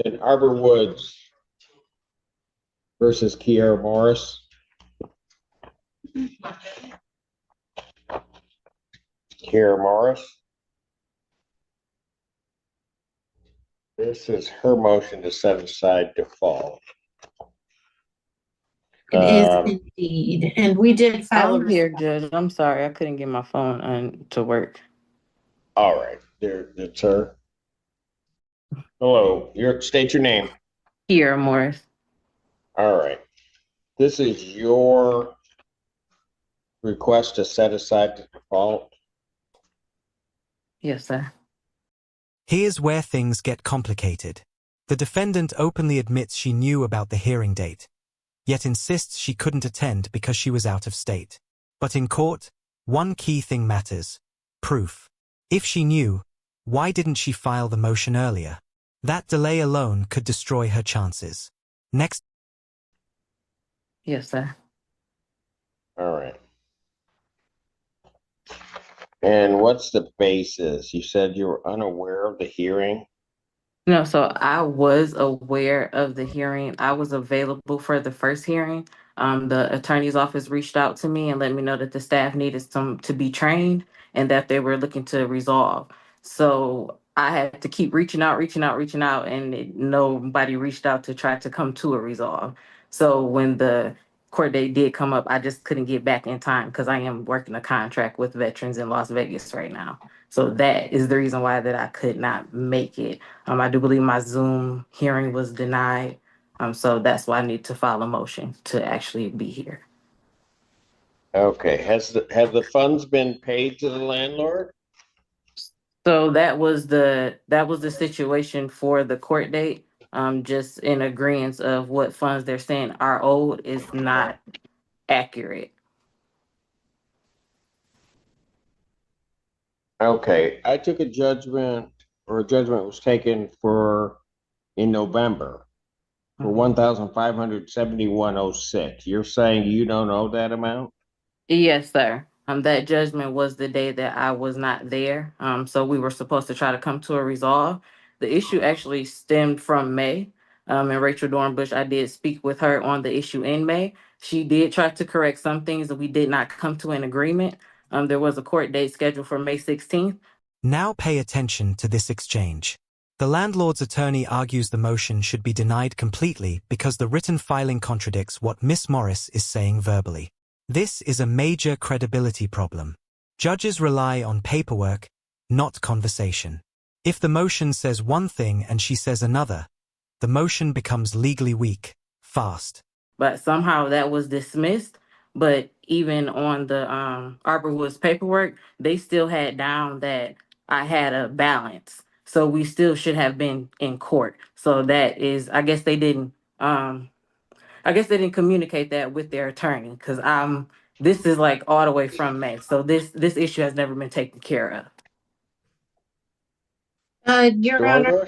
in Arbor Woods versus Kiera Morris. Kiera Morris. This is her motion to set aside default. It is indeed. And we did file I'm here, Judge. I'm sorry. I couldn't get my phone on to work. All right. It's her. Hello. State your name. Kiera Morris. All right. This is your request to set aside the default. Yes, sir. Here's where things get complicated. The defendant openly admits she knew about the hearing date, yet insists she couldn't attend because she was out of state. But in court, one key thing matters: proof. If she knew, why didn't she file the motion earlier? That delay alone could destroy her chances. Next. Yes, sir. All right. And what's the basis? You said you were unaware of the hearing? No, so I was aware of the hearing. I was available for the first hearing. The attorney's office reached out to me and let me know that the staff needed some to be trained and that they were looking to resolve. So I had to keep reaching out, and nobody reached out to try to come to a resolve. So when the court date did come up, I just couldn't get back in time because I am working a contract with veterans in Las Vegas right now. So that is the reason why that I could not make it. I do believe my Zoom hearing was denied. So that's why I need to file a motion to actually be here. Okay. Have the funds been paid to the landlord? So that was the situation for the court date. Just in agreement of what funds they're saying are owed is not accurate. Okay. I took a judgment was taken in November for $1,571.06. You're saying you don't owe that amount? Yes, sir. That judgment was the day that I was not there. So we were supposed to try to come to a resolve. The issue actually stemmed from May. And Rachel Dornbush, I did speak with her on the issue in May. She did try to correct some things that we did not come to an agreement. There was a court date scheduled for May 16th. Now pay attention to this exchange. The landlord's attorney argues the motion should be denied completely because the written filing contradicts what Miss Morris is saying verbally. This is a major credibility problem. Judges rely on paperwork, not conversation. If the motion says one thing and she says another, the motion becomes legally weak, fast. But somehow that was dismissed. But even on the Arbor Woods paperwork, they still had down that I had a balance. So we still should have been in court. So that is, I guess they didn't communicate that with their attorney because this is like all the way from May. So this issue has never been taken care of. Your Honor,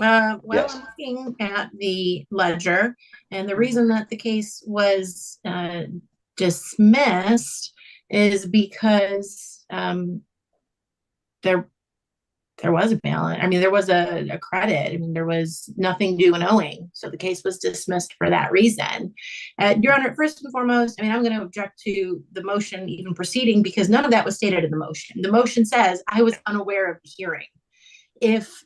Yes. I'm looking at the ledger, and the reason that the case was dismissed is because there was a balance. I mean, there was a credit. I mean, there was nothing due and owing. So the case was dismissed for that reason. Your Honor, first and foremost, I mean, I'm going to object to the motion even proceeding because none of that was stated in the motion. The motion says I was unaware of the hearing. If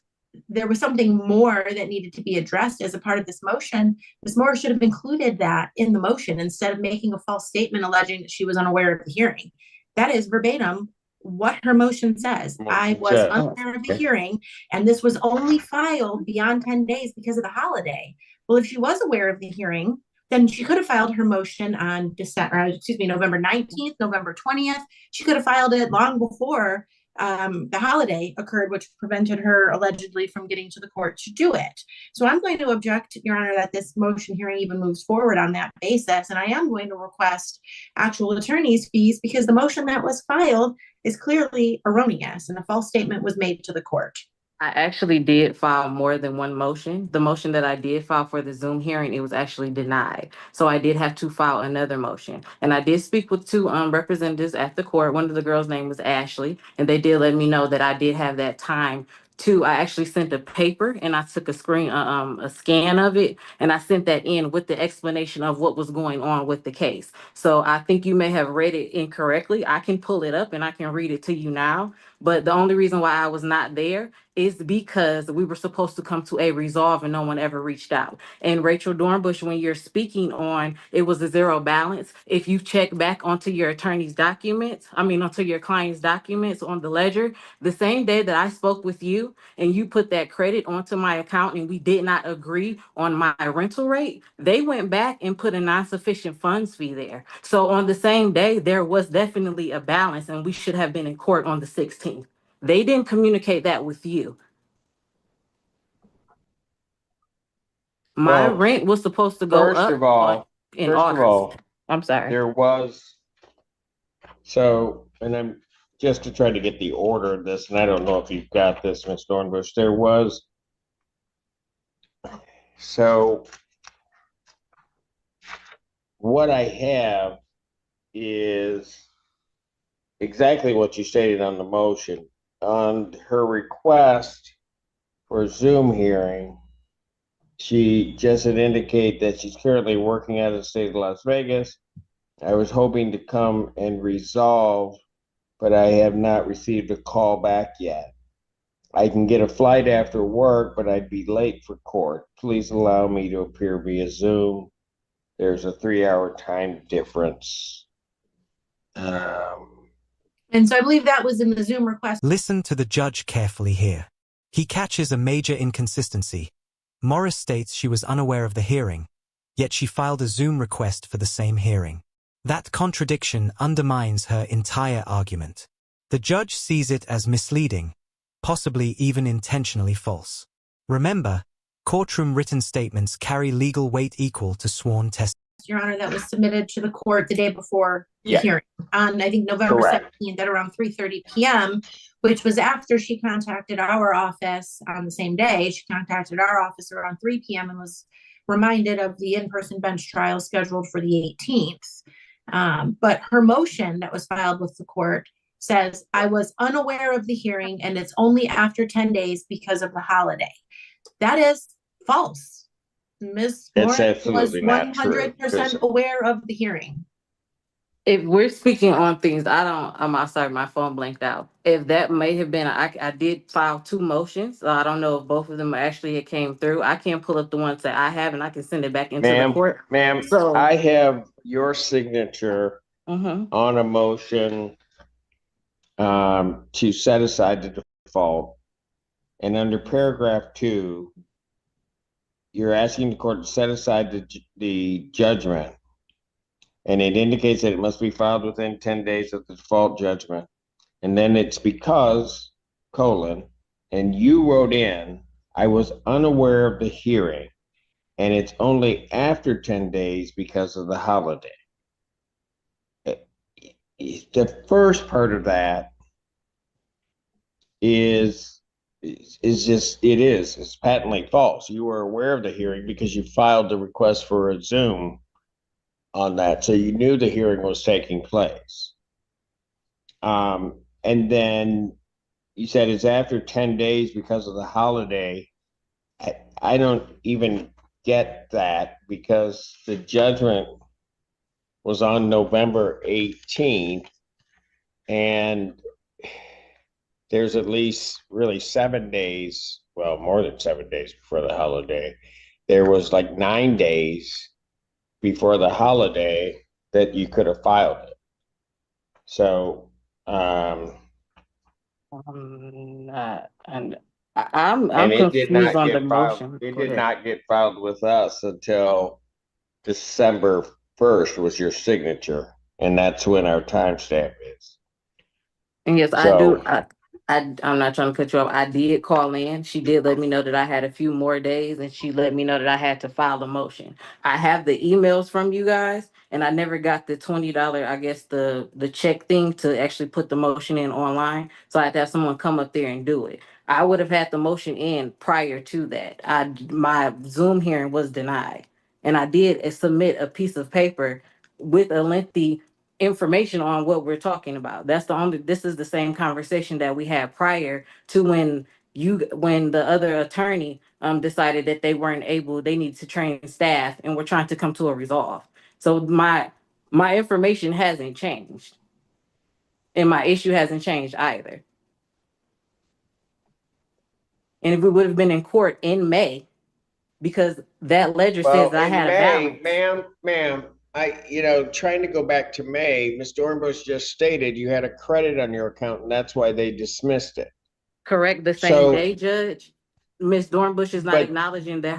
there was something more that needed to be addressed as a part of this motion, Ms. Morris should have included that in the motion instead of making a false statement alleging that she was unaware of the hearing. That is verbatim what her motion says. I was unaware of the hearing, and this was only filed beyond 10 days because of the holiday. Well, if she was aware of the hearing, then she could have filed her motion on November 19th, November 20th. She could have filed it long before the holiday occurred, which prevented her allegedly from getting to the court to do it. So I'm going to object, Your Honor, that this motion hearing even moves forward on that basis. And I am going to request actual attorney's fees because the motion that was filed is clearly erroneous and a false statement was made to the court. I actually did file more than one motion. The motion that I did file for the Zoom hearing, it was actually denied. So I did have to file another motion. And I did speak with two representatives at the court. One of the girls' name was Ashley, and they did let me know that I did have that time Two, I actually sent a paper and I took a scan of it, and I sent that in with the explanation of what was going on with the case. So I think you may have read it incorrectly. I can pull it up and I can read it to you now. But the only reason why I was not there is because we were supposed to come to a resolve and no one ever reached out. And Rachel Dornbush, when you're speaking on it was a zero balance, if you check back onto your attorney's documents, onto your client's documents on the ledger, the same day that I spoke with you and you put that credit onto my account and we did not agree on my rental rate, they went back and put a non-sufficient funds fee there. So on the same day, there was definitely a balance and we should have been in court on the 16th. They didn't communicate that with you. My Well, rent was supposed to go First up of all, in August. I'm sorry. there was, so, and I'm just to try to get the order of this, and I don't know if you've got this, Ms. Dornbush, there was, so what I have is exactly what you stated on the motion. On her request for a Zoom hearing, she just had indicated that she's currently working out of the state of Las Vegas. I was hoping to come and resolve, but I have not received a call back yet. I can get a flight after work, but I'd be late for court. Please allow me to appear via Zoom. There's a 3-hour time difference. And so I believe that was in the Zoom request. Listen to the judge carefully here. He catches a major inconsistency. Morris states she was unaware of the hearing, yet she filed a Zoom request for the same hearing. That contradiction undermines her entire argument. The judge sees it as misleading, possibly even intentionally false. Remember, courtroom written statements carry legal weight equal to sworn testimony. Your Honor, that was submitted to the court the day before the Yeah. hearing on, I think, November Correct. 17th at around 3:30 p.m., which was after she contacted our office on the same day. She contacted our office around 3 p.m. and was reminded of the in-person bench trial scheduled for the 18th. But her motion that was filed with the court says, I was unaware of the hearing and it's only after 10 days because of the holiday. That is false. Ms. That's Morris was absolutely not true, 100% aware of the hearing. If we're speaking on things, I'm sorry, my phone blanked out. If that may have been, I did file 2 motions. So I don't know if both of them actually came through. I can't pull up the ones that I have and I can send it back into the court. Ma'am, So I have your signature mhm. on a motion to set aside the default. And under paragraph 2, you're asking the court to set aside the judgment. And it indicates that it must be filed within 10 days of the default judgment. And then it's because, and you wrote in, I was unaware of the hearing, and it's only after 10 days because of the holiday. The first part of that is it's patently false. You were aware of the hearing because you filed the request for a Zoom on that, so you knew the hearing was taking place. And then you said it's after 10 days because of the holiday. I don't even get that because the judgment was on November 18th, and there's at least really 7 days, well, more than 7 days before the holiday. There was like 9 days before the holiday that you could have filed it. So, And I'm and it did confused not on the get filed. motion. It Go did ahead. not get filed with us until December 1st was your signature, and that's when our timestamp is. And yes, I do. So, I'm not trying to cut you off. I did call in. She did let me know that I had a few more days, and she let me know that I had to file a motion. I have the emails from you guys, and I never got the $20, I guess the check thing to actually put the motion in online. So I had to have someone come up there and do it. I would have had the motion in prior to that. My Zoom hearing was denied, and I did submit a piece of paper with a lengthy information on what we're talking about. This is the same conversation that we had prior to when when the other attorney decided that they needed to train staff and we're trying to come to a resolve. So my information hasn't changed. And my issue hasn't changed either. And if we would have been in court in May, because that ledger says I in had a May, balance. ma'am, trying to go back to May, Ms. Dornbush just stated you had a credit on your account, and that's why they dismissed it. Correct, the same day, Judge. Ms. Dornbush is not acknowledging that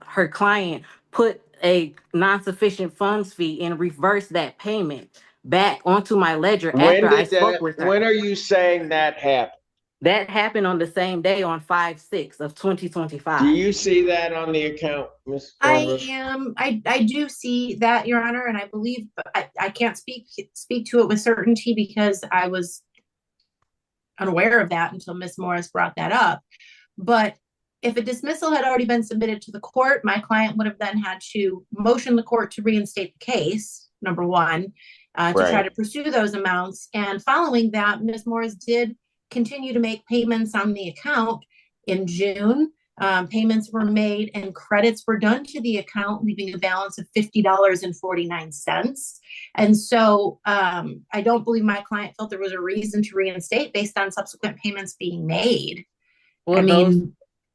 her client put a non-sufficient funds fee and reversed that payment back onto my ledger after I spoke with her. When are you saying that happened? That happened on the same day on 5/6 of 2025. Do you see that on the account, Ms. Dornbush? I do see that, Your Honor, and I believe I can't speak to it with certainty because I was unaware of that until Ms. Morris brought that up. But if a dismissal had already been submitted to the court, my client would have then had to motion the court to reinstate the case, number one, to try to pursue those amounts. And following that, Ms. Morris did continue to make payments on the account in June. Payments were made and credits were done to the account, leaving a balance of $50.49. And so I don't believe my client felt there was a reason to reinstate based on subsequent payments being made. Well,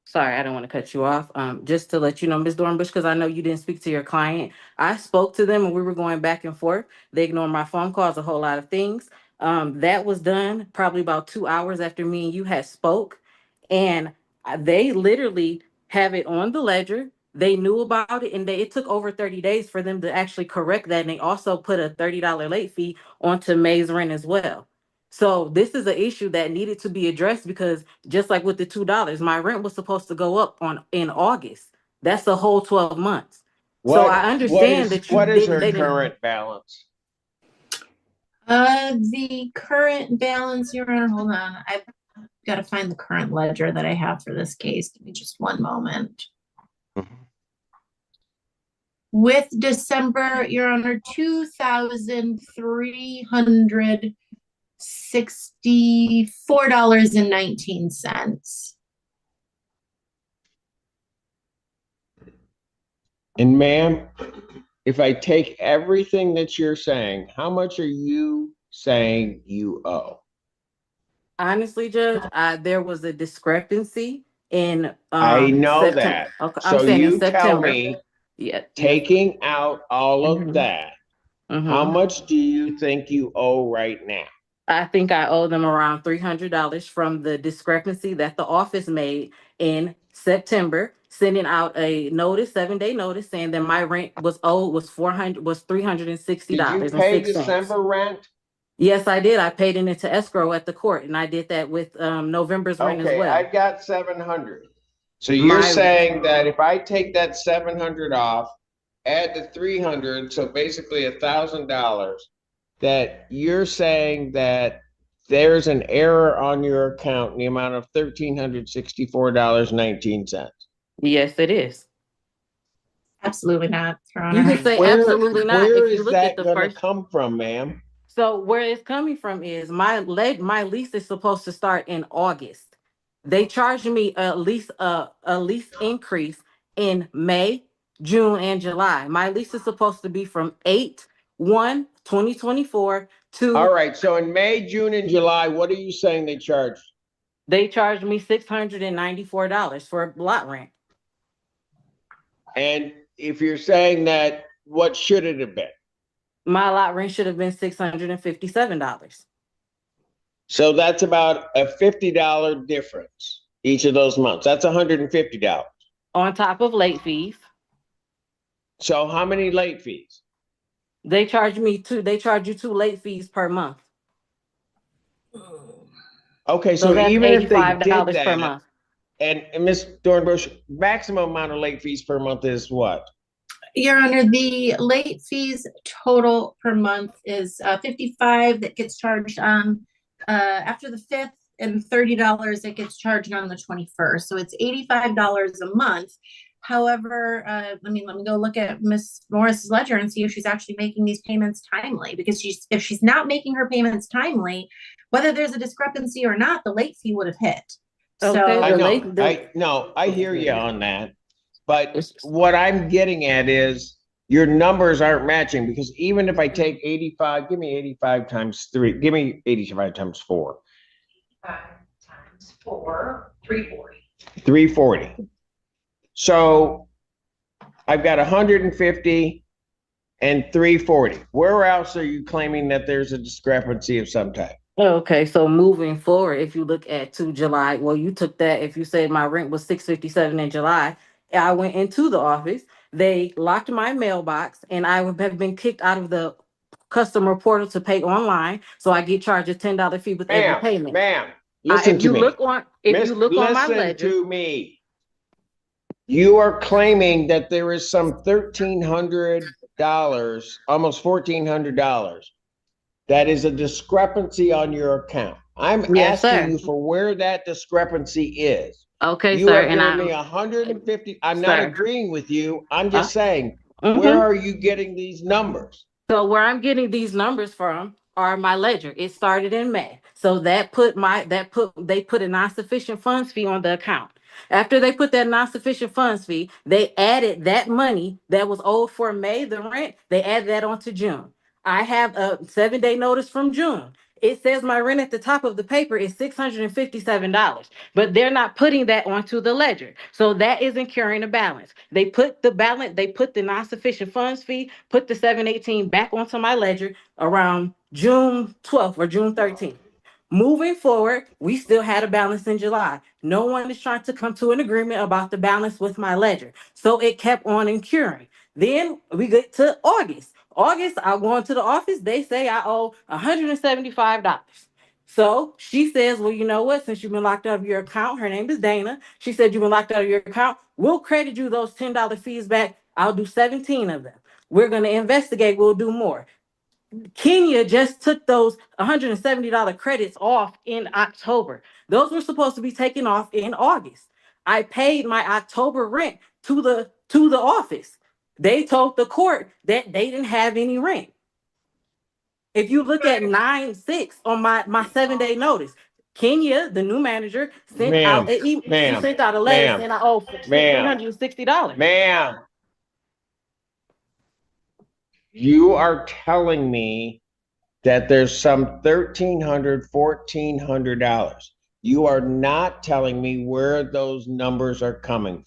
sorry, I don't want to cut you off. Just to let you know, Ms. Dornbush, because I know you didn't speak to your client. I spoke to them and we were going back and forth. They ignored my phone calls, a whole lot of things. That was done probably about 2 hours after me and you had spoke. And they literally have it on the ledger. They knew about it, and it took over 30 days for them to actually correct that. And they also put a $30 late fee onto May's rent as well. So this is an issue that needed to be addressed because just like with the $2, my rent was supposed to go up in August. That's a whole 12 months. So I understand what is her current balance? The current balance, Your Honor, hold on. I've got to find the current ledger that I have for this case. Give me just one moment. With December, Your Honor, $2,364.19. And ma'am, if I take everything that you're saying, how much are you saying you owe? Honestly, Judge, there was a discrepancy in I know September. that. Okay, so I'm saying you in September. Tell me, taking out all of that, how much do you think you owe right now? I think I owe them around $300 from the discrepancy that the office made in September, sending out a notice, 7-day notice, saying that my rent was $360. Did you pay December rent? Yes, I did. I paid it into escrow at the court, and I did that with November's rent as well. Okay, I got $700. So you're saying that if I take that $700 off, add the $300, so basically $1,000, that you're saying that there's an error on your account in the amount of $1,364.19. Yes, it is. Absolutely not, Your Honor. You can say absolutely not. Where is that going to come from, ma'am? So where it's coming from is my lease is supposed to start in August. They charged me a lease increase in May, June, and July. My lease is supposed to be from 8/1/2024 to. All right. So in May, June, and July, what are you saying they charged? They charged me $694 for lot rent. And if you're saying that, what should it have been? My lot rent should have been $657. So that's about a $50 difference each of those months. That's $150. On top of late fees. So how many late fees? They charge you 2 late fees per month. Okay, so even if they did that, per month. And Ms. Dornbush, maximum amount of late fees per month is what? Your Honor, the late fees total per month is $55 that gets charged on after the 5th, and $30 that gets charged on the 21st. So it's $85 a month. However, let me go look at Ms. Morris's ledger and see if she's actually making these payments timely. Because if she's not making her payments timely, whether there's a discrepancy or not, the late fee would have hit. Okay, I So, know, I hear you on that. But it's- what I'm getting at is your numbers aren't matching because even if I take 85, give me 85 times 3, give me 85 times 4. 340. 340. So I've got 150 and 340. Where else are you claiming that there's a discrepancy of some type? Okay, so moving forward, if you look at to July, well, you took that. If you said my rent was $657 in July, I went into the office. They locked my mailbox, and I have been kicked out of the customer portal to pay online. So I get charged a $10 fee with every payment. Ma'am, listen If to you me. look on my Listen ledger, to me. You are claiming that there is some $1,300, almost $1,400. That is a discrepancy on your account. I'm yes, asking sir. you for where that discrepancy is. Okay, You sir, have and given me I'm 150. I'm not sir. agreeing with you. I'm Uh, just saying, where mhm. are you getting these numbers? So where I'm getting these numbers from are my ledger. It started in May. So they put a non-sufficient funds fee on the account. After they put that non-sufficient funds fee, they added that money that was owed for May, the rent, they added that onto June. I have a 7-day notice from June. It says my rent at the top of the paper is $657, but they're not putting that onto the ledger. So that is incurring a balance. They put the non-sufficient funds fee, put the 718 back onto my ledger around June 12th or June 13th. Moving forward, we still had a balance in July. No one is trying to come to an agreement about the balance with my ledger. So it kept on incurring. Then we get to August. August, I go into the office. They say I owe $175. So she says, well, you know what? Since you've been locked out of your account, her name is Dana. She said, you've been locked out of your account. We'll credit you those $10 fees back. I'll do 17 of them. We're going to investigate. We'll do more. Kenya just took those $170 credits off in October. Those were supposed to be taken off in August. I paid my October rent to the office. They told the court that they didn't have any rent. If you look at 9/6 on my 7-day notice, Kenya, the new manager, sent out she sent out a letter saying I owe $360. Ma'am, you are telling me that there's some $1,300, $1,400. You are not telling me where those numbers are coming from.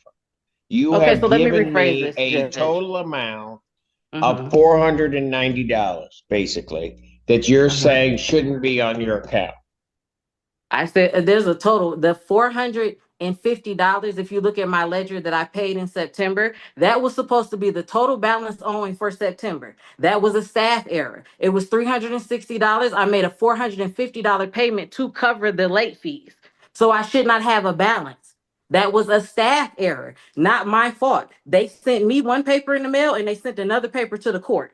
You Okay, have so let me given rephrase me this, a Judge. total amount of Mhm. $490, basically, that you're saying shouldn't be on your account. I said there's a total, the $450, if you look at my ledger that I paid in September, that was supposed to be the total balance owing for September. That was a staff error. It was $360. I made a $450 payment to cover the late fees. So I should not have a balance. That was a staff error, not my fault. They sent me one paper in the mail and they sent another paper to the court.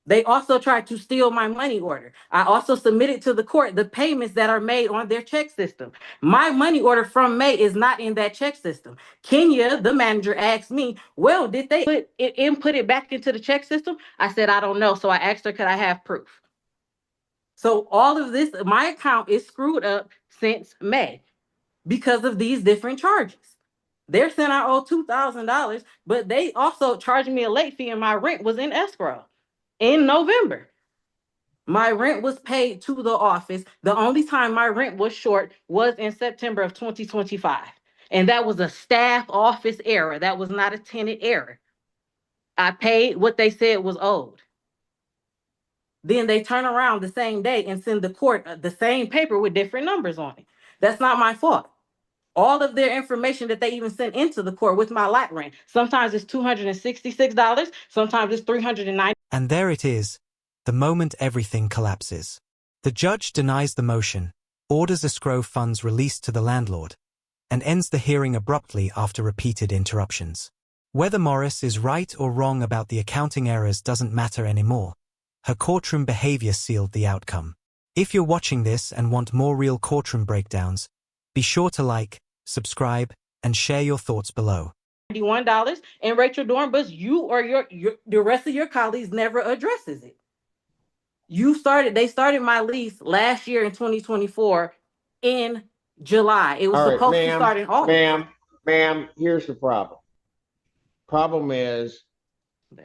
They also tried to steal my money order. I also submitted to the court the payments that are made on their check system. My money order from May is not in that check system. Kenya, the manager, asked me, well, did they put it back into the check system? I said, I don't know. So I asked her, could I have proof? So all of this, my account is screwed up since May because of these different charges. They're saying I owe $2,000, but they also charged me a late fee and my rent was in escrow in November. My rent was paid to the office. The only time my rent was short was in September of 2025. And that was a staff office error. That was not a tenant error. I paid what they said was owed. Then they turn around the same day and send the court the same paper with different numbers on it. That's not my fault. All of their information that they even sent into the court with my lot rent. Sometimes it's $266, sometimes it's $390. And there it is, the moment everything collapses. The judge denies the motion, orders escrow funds released to the landlord, and ends the hearing abruptly after repeated interruptions. Whether Morris is right or wrong about the accounting errors doesn't matter anymore. Her courtroom behavior sealed the outcome. If you're watching this and want more real courtroom breakdowns, be sure to like, subscribe, and share your thoughts below. $91 and Rachel Dornbus, you or the rest of your colleagues never addresses it. They started my lease last year in 2024 in July. It was All right, supposed to start in August. ma'am, here's the problem. Problem is,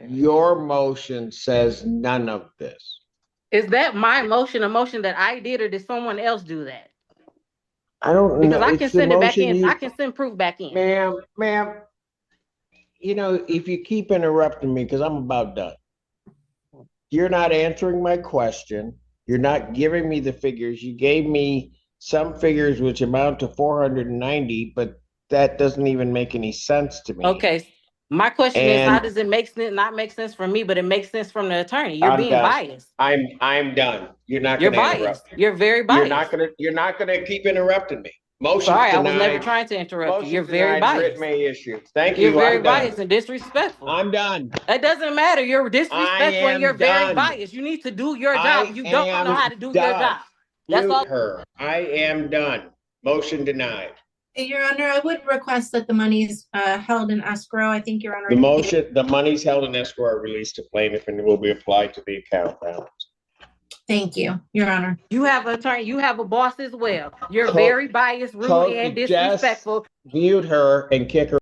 your motion says none of this. Is that my motion, a motion that I did, or did someone else do that? I don't know. Because I can It's the send it back motion in. you, I can send proof back in. ma'am, you know, if you keep interrupting me, because I'm about done. You're not answering my question. You're not giving me the figures. You gave me some figures which amount to 490, but that doesn't even make any sense to me. Okay. My question is, how And does it make sense? Not make sense from me, but it makes sense from the attorney. You're I'm being done. biased. I'm done. You're not You're gonna biased. interrupt me. You're very biased. You're not gonna keep interrupting me. Motion's Sorry, I denied. was never trying to interrupt you. Motion's You're very denied, writ biased. may issue. Thank You're you. very I'm done. biased and disrespectful. I'm done. It doesn't matter. You're disrespectful and you're very done. biased. You need to do your job. I You don't know am how to do your done. job. That's Mute all. her. I am done. Motion denied. Your Honor, I would request that the monies held in escrow. I think, Your Honor. The monies held in escrow are released to plaintiff and will be applied to the account balance. Thank you, Your Honor. You have an attorney. You have a boss as well. You're very biased, rude, and disrespectful. Mute her and kick her